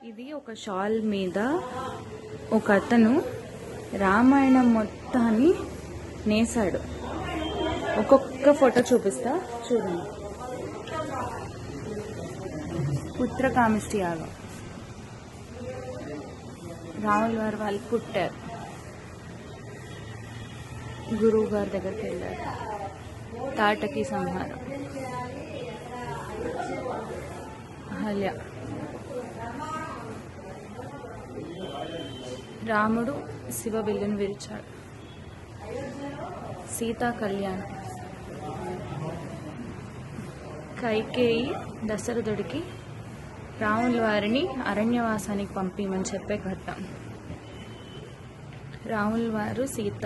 ఇది ఒక షాల్ మీద ఒక అతను రామాయణం మొత్తాన్ని నేసాడు. ఒక్కొక్క ఫోటో చూపిస్తా చూడండి. పుత్రకామిష్టి యాగం, రాముల వారు వాళ్ళు పుట్టారు, గురువు గారి దగ్గరికి వెళ్ళారు, తాటకి సంహారం, అహల్య, రాముడు శివ విల్లును విరిచాడు, సీతా కళ్యాణం, కైకేయి దశరథుడికి రాముల వారిని అరణ్యవాసానికి పంపిమని చెప్పే ఘట్టం, రాముల వారు సీత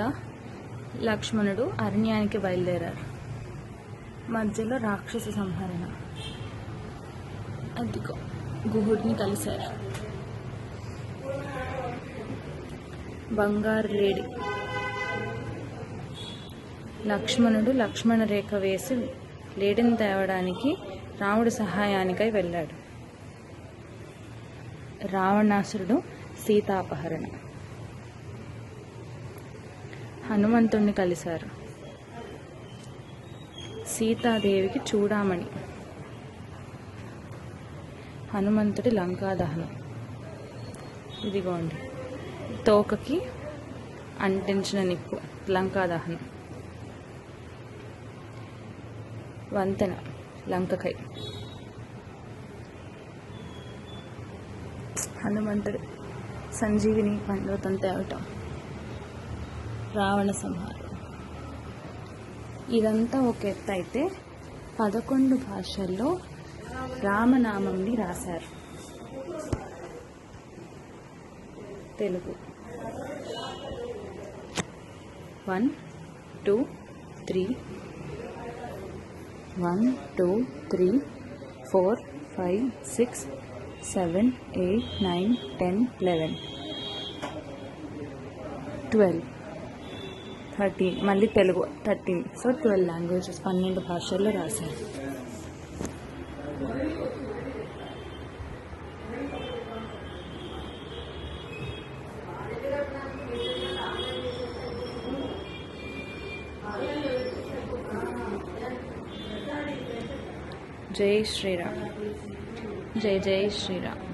లక్ష్మణుడు అరణ్యానికి బయలుదేరారు, మధ్యలో రాక్షస సంహరణ, అదిగో గుహుడిని కలిశారు, బంగారు లేడి, లక్ష్మణుడు లక్ష్మణ రేఖ వేసి లేడిని తేవడానికి రాముడి సహాయానికై వెళ్ళాడు, రావణాసురుడు సీతాపహరణ, హనుమంతుణ్ణి కలిశారు, సీతాదేవికి చూడామణి, హనుమంతుడి లంకా దహనం, ఇదిగోండి తోకకి అంటించిన నిప్పు లంకా దహనం, వంతెన లంకకై, హనుమంతుడు సంజీవిని పర్వతం తేవటం, రావణ సంహారం. ఇదంతా ఒక ఎత్తు అయితే 11 భాషల్లో రామనామంని రాశారు. తెలుగు 1 2 3 1 2 3 4 5 6 7 8 9 10 11 12 13 మళ్ళీ తెలుగు 13. సో 12 లాంగ్వేజెస్ 12 భాషల్లో రాశారు. జై శ్రీరామ్, జై జై శ్రీరామ్.